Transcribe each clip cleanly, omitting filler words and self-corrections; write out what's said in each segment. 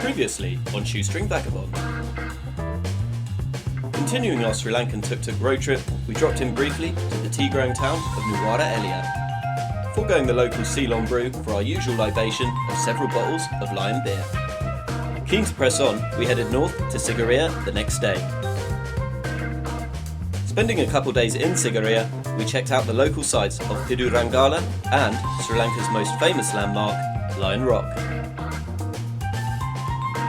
Previously on Shoestring Vagabond. Continuing our Sri Lankan Tuk Tuk road trip, we dropped in briefly to the tea-growing town of Nuwara Eliya, foregoing the local Ceylon brew for our usual libation of several bottles of Lion beer. Keen to press on, we headed north to Sigiriya the next day. Spending a couple days in Sigiriya, we checked out the local sites of Pidurangala and Sri Lanka's most famous landmark, Lion Rock.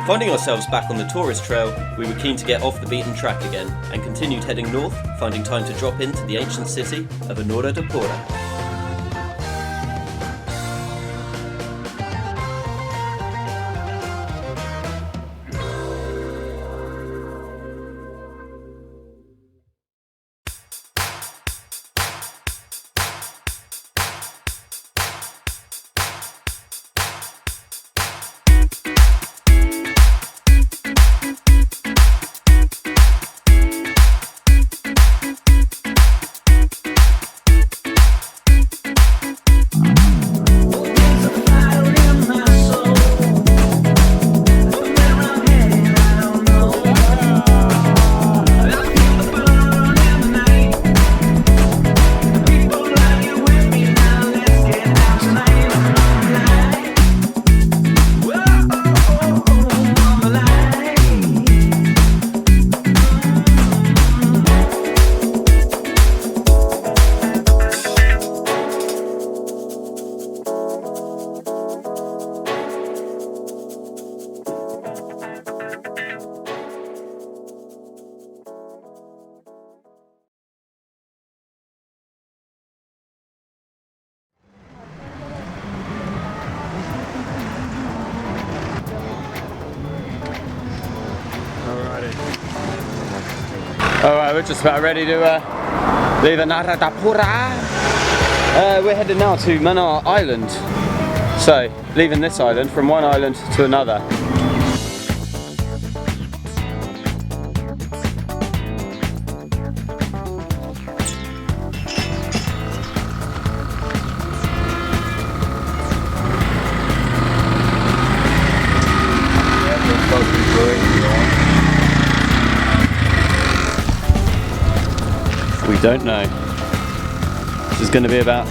Finding ourselves back on the tourist trail, we were keen to get off the beaten track again and continued heading north, finding time to drop into the ancient city of Anuradhapura. Alright, we're just about ready to leave Anuradhapura. We're headed now to Mannar Island. So, leaving this island from one island to another. We don't know. This is going to be about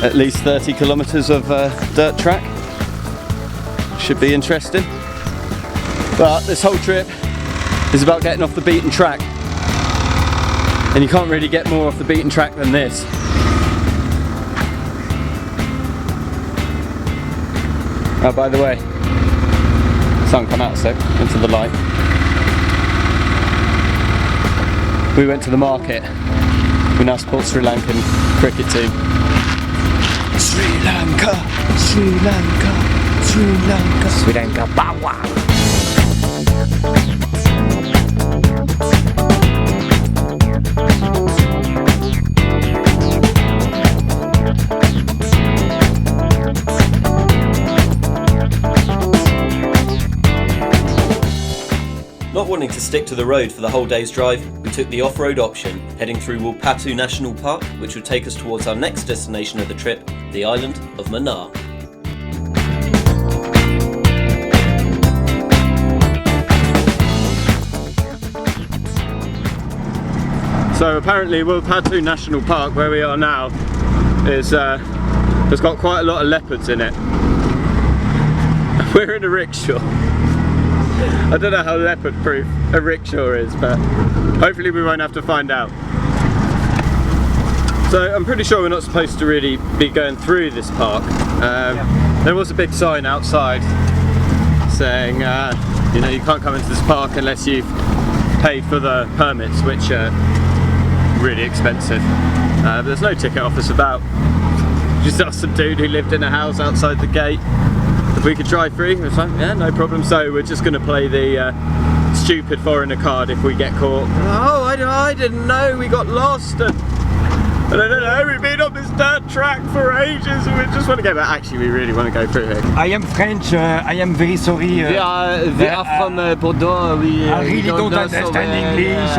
at least 30 kilometres of dirt track. Should be interesting. But this whole trip is about getting off the beaten track. And you can't really get more off the beaten track than this. Oh, by the way, sun come out a sec into the light. We went to the market. We now support Sri Lankan cricket team. Sri Lanka, Sri Lanka, Sri Lanka, Sri Lanka, Bawa. Not wanting to stick to the road for the whole day's drive, we took the off-road option, heading through Wilpattu National Park, which would take us towards our next destination of the trip, the Island of Mannar. So apparently Wilpattu National Park, where we are now, is has got quite a lot of leopards in it. We're in a rickshaw. I don't know how leopard proof a rickshaw is, but hopefully we won't have to find out. So I'm pretty sure we're not supposed to really be going through this park. There was a big sign outside saying you know, you can't come into this park unless you've paid for the permits, which are really expensive. But there's no ticket office about. Just asked some dude who lived in a house outside the gate if we could drive through. He was like, yeah, no problem. So we're just going to play the stupid foreigner card if we get caught. Oh, I didn't know, we got lost. And I don't know, we've been on this dirt track for ages and we just want to go back. Actually, we really want to go through here. I am French, I am very sorry. We are from Bordeaux. I really don't understand English.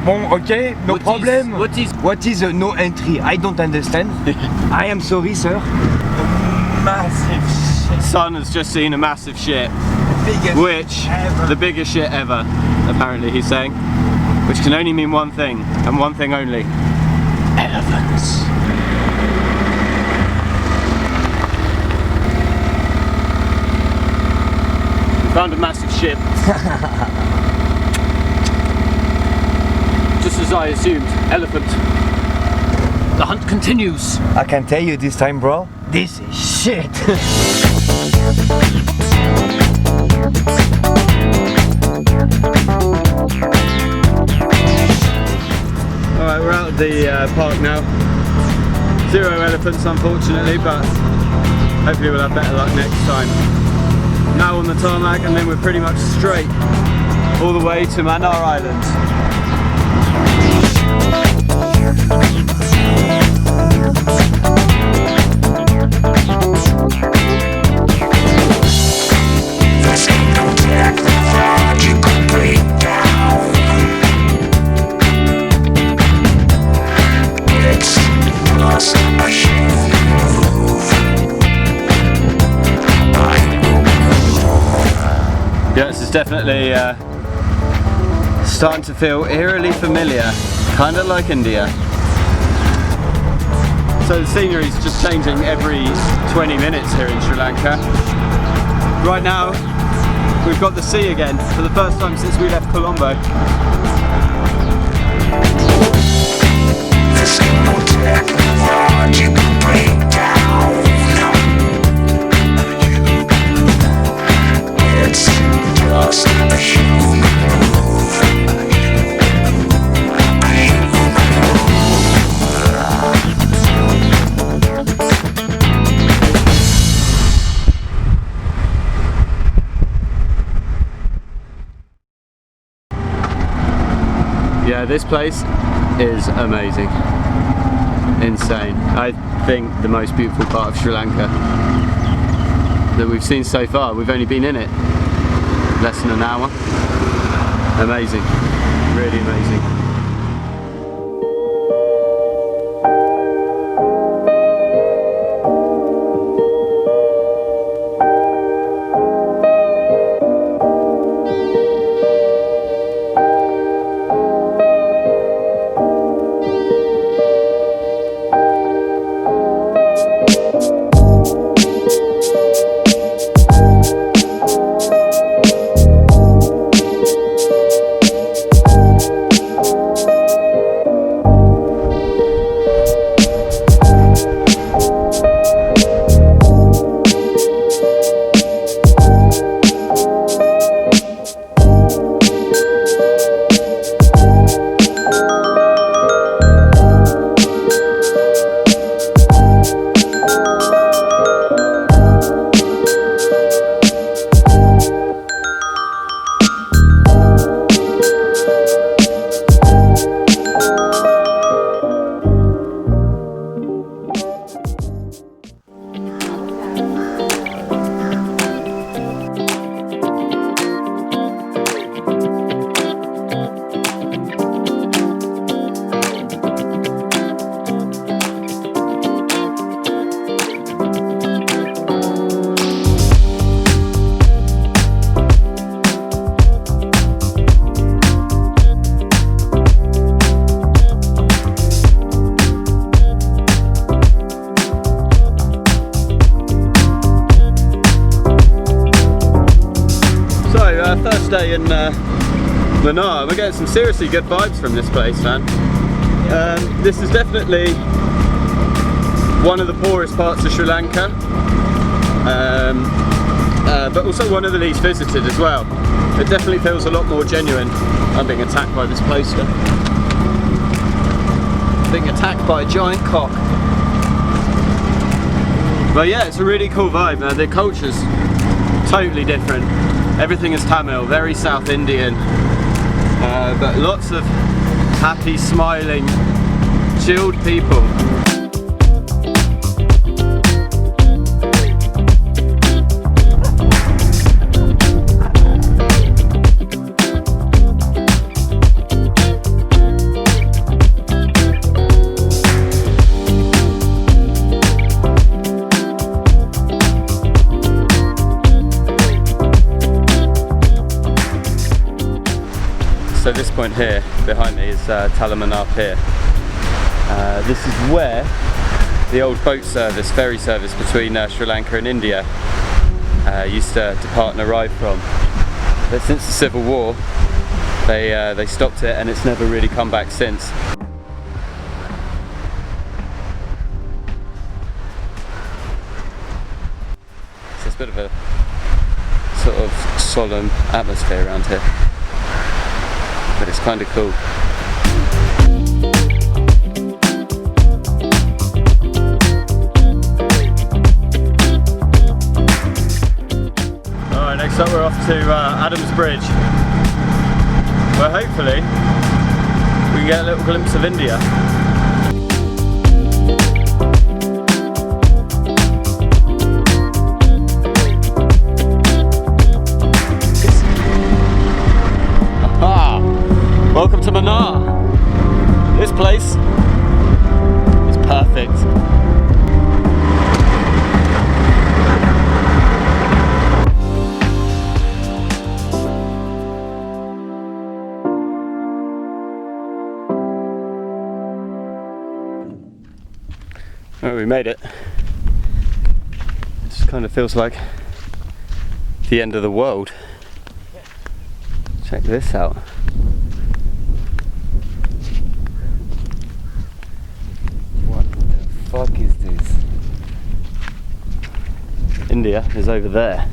Bon, okay, no problem. What is no entry? I don't understand. I am sorry, sir. Massive shit. son has just seen a massive ship, the biggest shit ever, apparently he's saying, which can only mean one thing, and one thing only: elephants. We found a massive ship. Just as I assumed, elephant. The hunt continues. I can tell you this time, bro, this is shit. Alright, we're out of the park now. 0 elephants, unfortunately, but hopefully we'll have better luck next time. Now on the tarmac, and then we're pretty much straight all the way to Mannar Island. Yeah, this is definitely starting to feel eerily familiar, kind of like India. So the scenery is just changing every 20 minutes here in Sri Lanka. Right now, we've got the sea again for the first time since we left Colombo. Yeah, this place is amazing. Insane. I think the most beautiful part of Sri Lanka that we've seen so far. We've only been in it less than an hour. Amazing. Really amazing. First day in Mannar. We're getting some seriously good vibes from this place, man. This is definitely one of the poorest parts of Sri Lanka, but also one of the least visited as well. It definitely feels a lot more genuine. I'm being attacked by this poster. Being attacked by a giant cock. But yeah, it's a really cool vibe, man. The culture's totally different. Everything is Tamil, very South Indian, but lots of happy, smiling, chilled people. this point here behind me is Mannar Pier. This is where the old boat service, ferry service between Sri Lanka and India used to depart and arrive from. But since the Civil War, they stopped it, and it's never really come back since. So it's a bit of a sort of solemn atmosphere around here, but it's kind of cool. Alright, next up we're off to Adam's Bridge, where hopefully we can get a little glimpse of India. Welcome to Mannar. This place is perfect. Oh, we made it. It just kind of feels like the end of the world. Check this out. What is this? India is over there.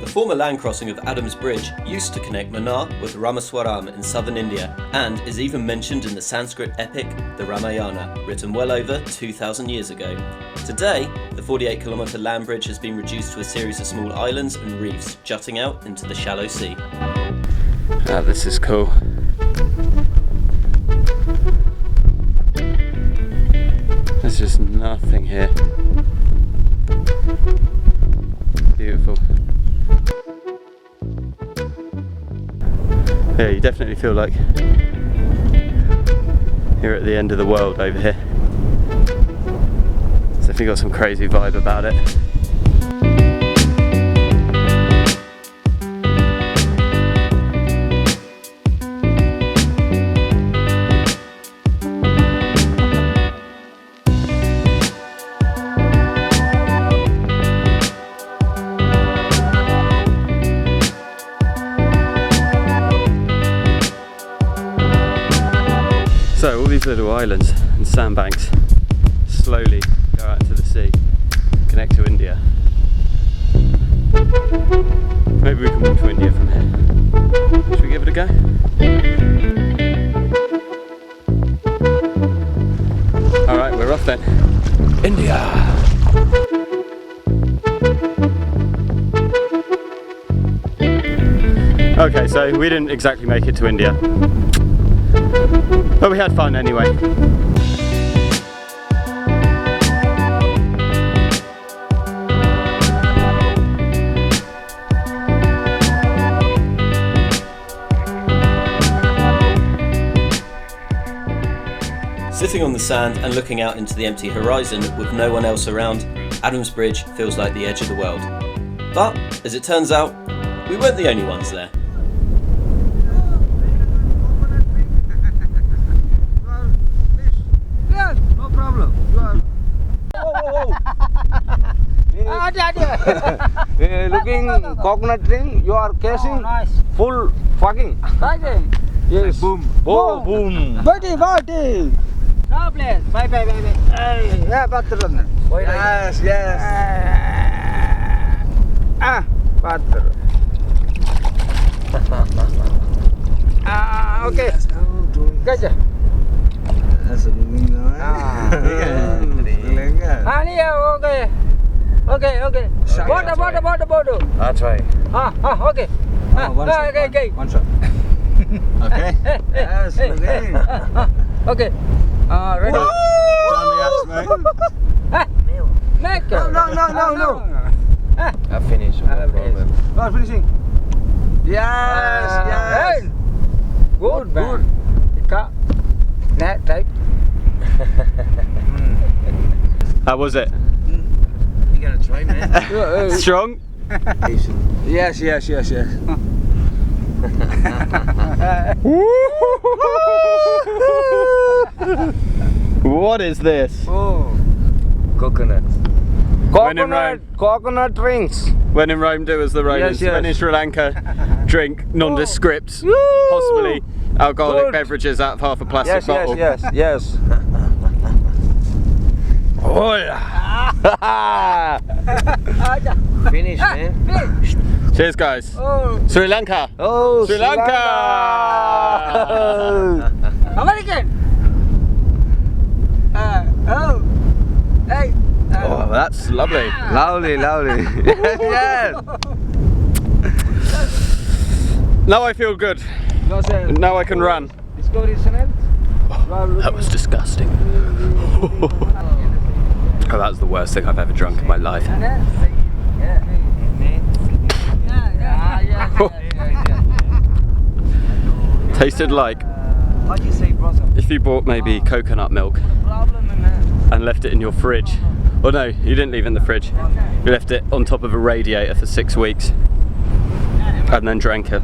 The former land crossing of Adam's Bridge used to connect Mannar with Ramaswaram in southern India, and is even mentioned in the Sanskrit epic, the Ramayana, written well over 2,000 years ago. Today, the 48-kilometre land bridge has been reduced to a series of small islands and reefs jutting out into the shallow sea. Ah, this is cool. There's just nothing here. Beautiful. Yeah, you definitely feel like you're at the end of the world over here. It's definitely got some crazy vibe about it. So all these little islands and sandbanks slowly go out into the sea, connect to India. Maybe we can walk to India from here. Should we give it a go? Alright, we're off then. India! Okay, so we didn't exactly make it to India, but we had fun anyway. Sitting on the sand and looking out into the empty horizon with no one else around, Adam's Bridge feels like the edge of the world. But, as it turns out, we weren't the only ones there. Yes, no problem. You are... Looking coconut tree, you are casing nice. full fucking. Fighting. Yes. Boom. Oh, boom. Buddy, buddy. No place. Bye, bye, bye, bye. Yeah, Patran. Yes, yes. Patran. Okay. Gajah. Okay. Okay. Bodo. That's right. Okay. Okay. One shot. Okay. Yes, okay. Okay. Ready? Make No. I finished. No problem. Oh, finishing. Yes. Hey. Good, man. Net type. How was it? You gotta try, man. Strong? Yes. What is this? Oh. Coconut. When in Rome. Coconut drinks. When in Rome, do as the Romans. Yes. When in Sri Lanka, drink nondescript, possibly alcoholic Good. beverages out of half a plastic bottle. Yes. Finish, man. Cheers, guys. Oh, Sri Lanka. Oh, Sri Lanka. American. Hey. Oh, that's lovely. Lovely. Yes. Now I feel good. Now I can run. That was disgusting. Oh, that was the worst thing I've ever drunk in my life. Tasted like What do you say, brother? if you bought maybe coconut milk and left it in your fridge. Well, no, you didn't leave it in the fridge. You left it on top of a radiator for 6 weeks and then drank it.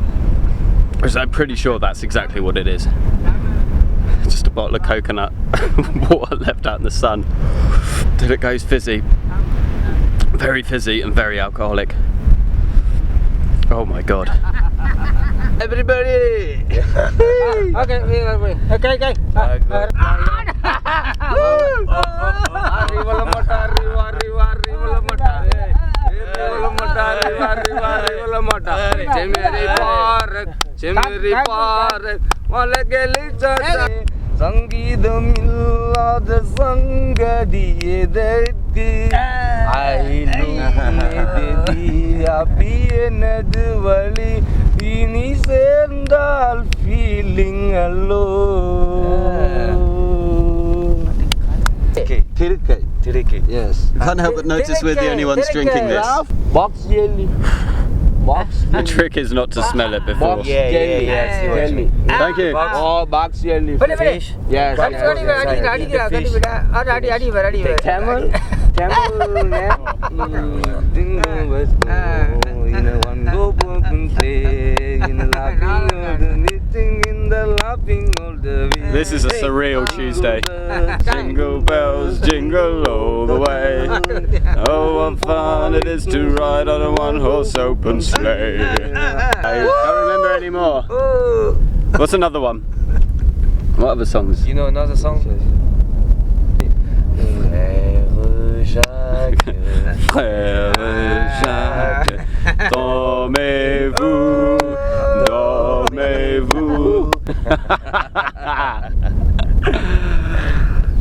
Because I'm pretty sure that's exactly what it is. Just a bottle of coconut water left out in the sun till it goes fizzy. Very fizzy and very alcoholic. Oh my god. Everybody. Okay. சங்கீதமில்லாத சங்கதி எதற்கு அப்படி எனது வழி இனி சேர்ந்தால் feeling allow Thirukkai yes Can't help but notice we're the only ones drinking this. box jelly The trick is not to smell it before. jelly Thank you. box jelly Fish. yes camel in a one go open play in a laughing all the way. This is a surreal Tuesday. Jingle bells, jingle all the way. Oh, what fun it is to ride on a one-horse open sleigh. I can't remember anymore. What's another one? What other songs? You know another song? Frère Jacques, dormez-vous, dormez-vous.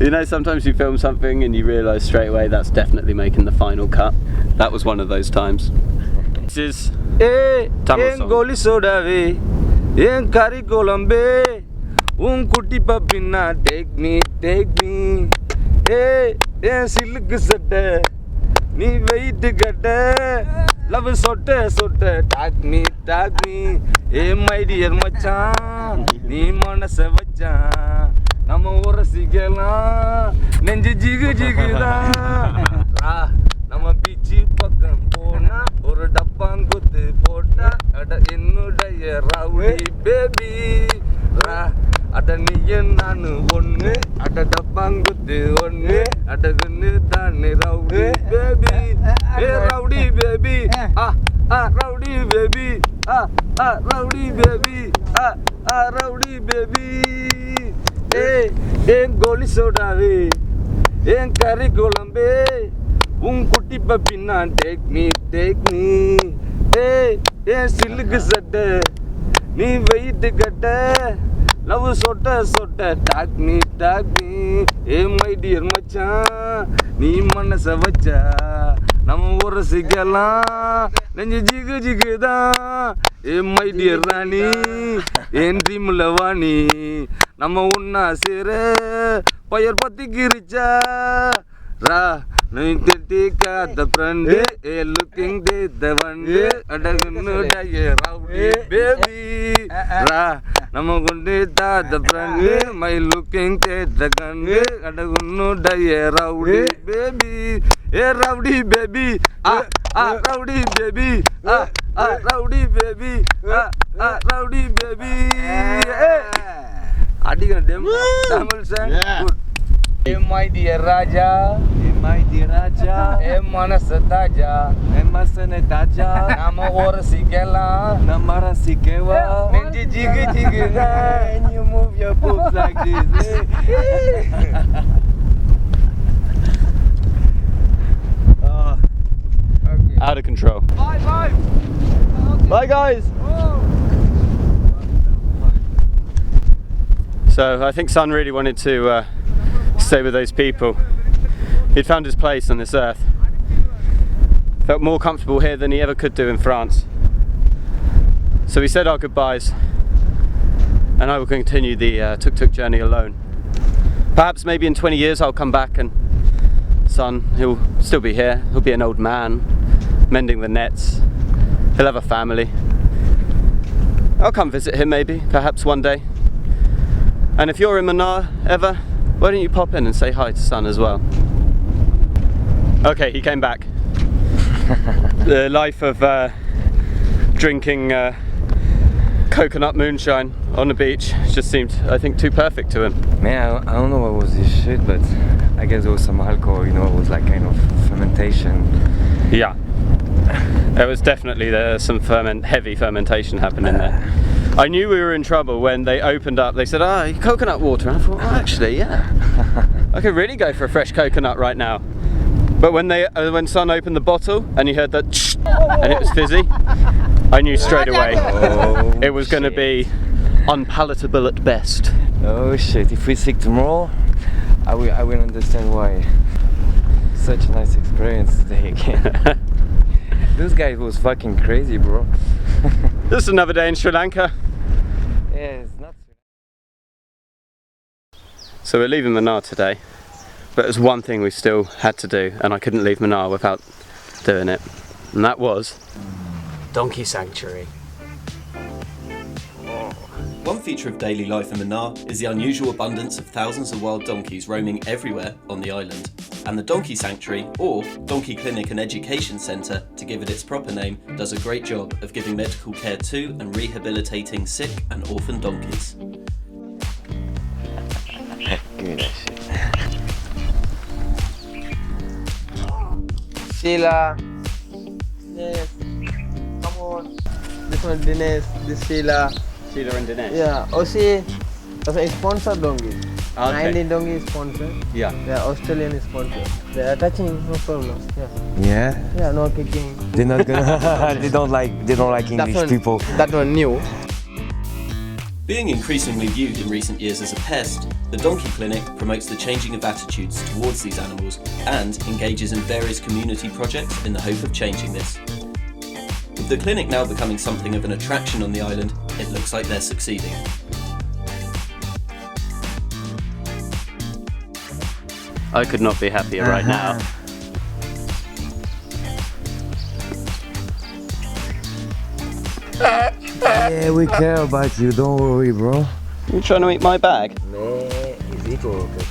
You know, sometimes you film something and you realise straight away that's definitely making the final cut. That was one of those times. This is Tamil song. goli sodave en kari kolambe kutti pappina take me en silk sette nee wait gatte love sotte tag me my dear machan nee manasa vachan nama urasigalam nenju jigu da nama beach pakkam pona oru dappanguthu pota ada ennudaiya rowdy baby ra ada niyen nanu onnu ada dappanguthu onnu ada gunnu thane rowdy baby hey rowdy baby rowdy baby rowdy baby rowdy baby hey en goli sodave en kari kolambe kutti pappina take me hey silk sette nee wait gatte love sotta tag me hey my dear machan nee manasa vacha nama urasigalam nenju jigu da hey my dear rani en dream lavani nama onna sere Payar pati girja. Ra, Nintika the brandy, looking the one day, rowdy baby. Ra, Namagundita the brandy, my looking the gun, rowdy baby. Rowdy baby, rowdy baby, rowdy baby, rowdy baby. Adiga dem, Tamil sang, good. My dear Raja, my dear Raja, Manasataja, Masanetaja, Nama Orasikela, Namara Sikewa, Ninja Jiggy Jiggy, and you move your boobs like this. Out of control. Bye guys! So I think Son really wanted to stay with those people. He'd found his place on this earth. Felt more comfortable here than he ever could do in France. So we said our goodbyes, and I will continue the Tuk Tuk journey alone. Perhaps maybe in 20 years I'll come back and Son, he'll still be here. He'll be an old man, mending the nets. He'll have a family. I'll come visit him maybe, perhaps one day. And if you're in Mannar ever, why don't you pop in and say hi to Son as well? Okay, he came back. The life of drinking coconut moonshine on the beach just seemed, I think, too perfect to him. Man, I don't know what was this shit, but I guess there was some alcohol, you know, it was like kind of fermentation. Yeah. There was definitely some heavy fermentation happening there. I knew we were in trouble when they opened up. They said, coconut water. And I thought, actually, yeah. I could really go for a fresh coconut right now. But when Son opened the bottle and he heard that and it was fizzy, I knew straight away it was going to be unpalatable at best. Oh shit, if we sick tomorrow, I will understand why. Such a nice experience today again. This guy was fucking crazy, bro. This is another day in Sri Lanka. Yeah, it's not. So we're leaving Mannar today, but there's one thing we still had to do, and I couldn't leave Mannar without doing it, and that was Donkey Sanctuary. One feature of daily life in Mannar is the unusual abundance of thousands of wild donkeys roaming everywhere on the island. And the Donkey Sanctuary, or Donkey Clinic and Education Centre, to give it its proper name, does a great job of giving medical care to and rehabilitating sick and orphan donkeys. Give me that shit. Sheila. Yes. Come on. This one Dinesh, this Sheila. Sheila and Dinesh? Yeah, Aussie. That's a sponsor donkey. Okay. 19 donkey is sponsored. Yeah. Yeah, Australian is sponsored. They are touching, no problem. Yeah. Yeah? Yeah, no kicking. They're not gonna. they don't like English people. That one new. Being increasingly viewed in recent years as a pest, the Donkey Clinic promotes the changing of attitudes towards these animals and engages in various community projects in the hope of changing this. With the clinic now becoming something of an attraction on the island, it looks like they're succeeding. I could not be happier right now. Yeah, we care about you, don't worry, bro. You trying to eat my bag? Man, is it okay?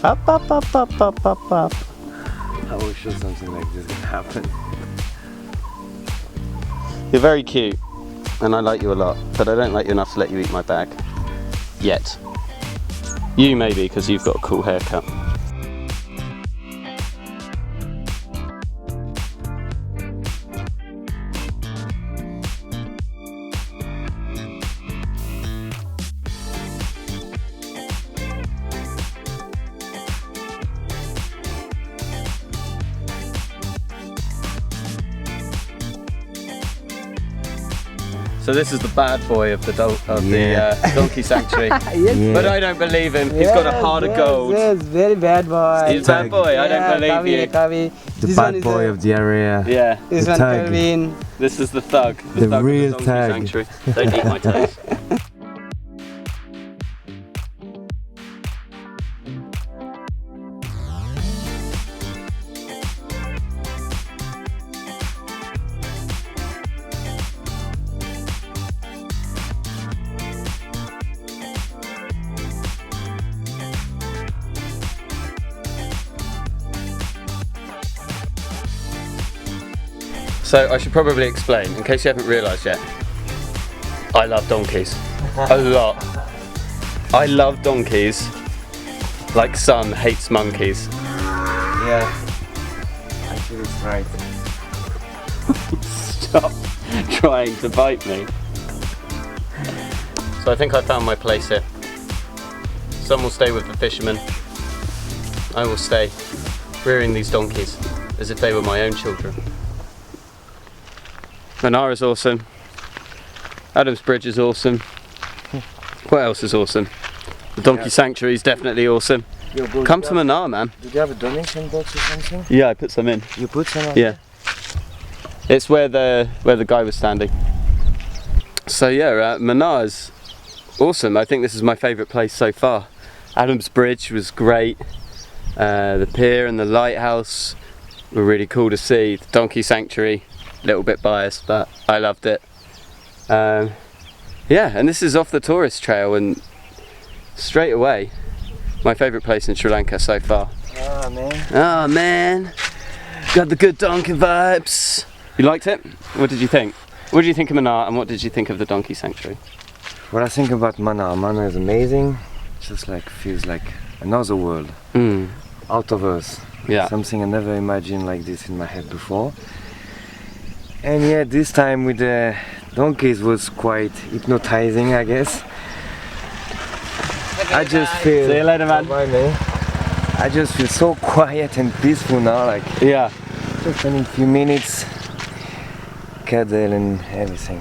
Up, up, up, up, up, up, up. I was sure something like this would happen. You're very cute, and I like you a lot, but I don't like you enough to let you eat my bag. Yet. You maybe, because you've got a cool haircut. So this is the bad boy of the donkey sanctuary. Yes. But I don't believe him. He's got a heart of gold. Yes, very bad boy. He's a bad boy. I don't believe you. Kavi. The This bad one is boy of the area. Yeah. This the one tag. Kelvin. This is the thug. The thug real of the donkey tag. sanctuary. Don't eat my toes. So I should probably explain, in case you haven't realised yet, I love donkeys. A lot. I love donkeys like Son hates monkeys. Yeah. Actually, it's right. Stop trying to bite me. So I think I found my place here. Some will stay with the fishermen. I will stay rearing these donkeys as if they were my own children. Mannar is awesome. Adam's Bridge is awesome. What else is awesome? The Donkey Sanctuary is definitely awesome. Yo, bro, Come to Mannar, man. Did you have a donation box or something? Yeah, I put some in. You put some on? Yeah. It's where the guy was standing. So yeah, Mannar is awesome. I think this is my favourite place so far. Adam's Bridge was great. The pier and the lighthouse were really cool to see. The Donkey Sanctuary, a little bit biased, but I loved it. Yeah, and this is off the tourist trail, and straight away, my favourite place in Sri Lanka so far. Ah, man. Oh man, got the good donkey vibes. You liked it? What did you think? What did you think of Mannar, and what did you think of the Donkey Sanctuary? What I think about Mannar, Mannar is amazing. Just like feels like another world, out of Earth. Yeah. Something I never imagined like this in my head before. And yeah, this time with the donkeys was quite hypnotizing, I guess. I just feel. See you later, man. Bye, man. I just feel so quiet and peaceful now. Like Yeah. just spending a few minutes, cuddle and everything.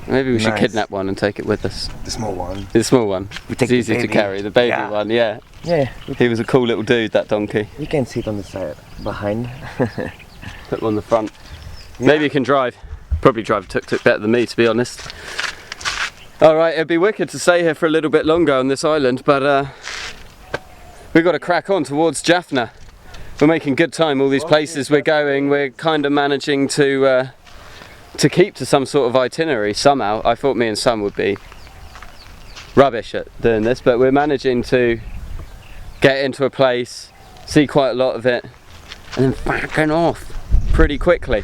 Maybe we should Nice. kidnap one and take it with us. The small one. The small one. We take It's the easy to baby. carry. The baby Yeah. one, yeah. Yeah, He was a cool little dude, that donkey. we can sit on the side behind. Put one on the front. Maybe you can drive. Probably drive a tuk-tuk better than me, to be honest. Alright, it'd be wicked to stay here for a little bit longer on this island, but we've got to crack on towards Jaffna. We're making good time. All these places we're going, we're kind of managing to keep to some sort of itinerary somehow. I thought me and Sam would be rubbish at doing this, but we're managing to get into a place, see quite a lot of it, and then backing off pretty quickly.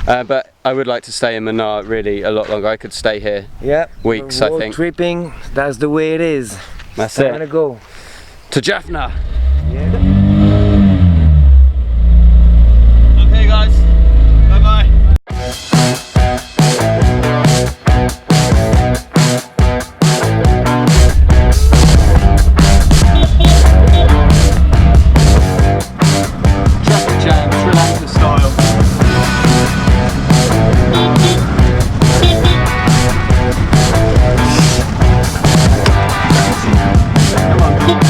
But I would like to stay in Mannar really a lot longer. I could stay here Yeah, weeks, I road think. tripping, that's the way it is. That's Time it. to go. To Jaffna. Yeah. Okay guys, bye bye. Traffic jam, Sri Lanka style. Come on.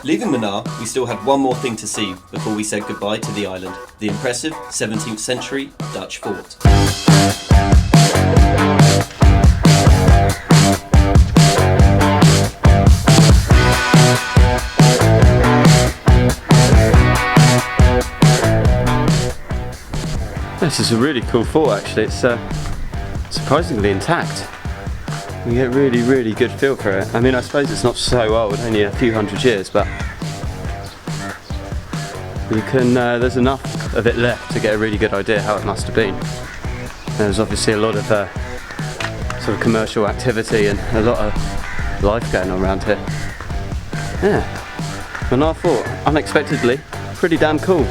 Leaving Mannar, we still had one more thing to see before we said goodbye to the island, the impressive 17th century Dutch fort. This is a really cool fort actually. It's surprisingly intact. You get really good feel for it. I mean, I suppose it's not so old, only a few hundred years, but you can. There's enough of it left to get a really good idea how it must have been. There's obviously a lot of sort of commercial activity and a lot of life going on around here. Yeah, Mannar Fort, unexpectedly, pretty damn cool.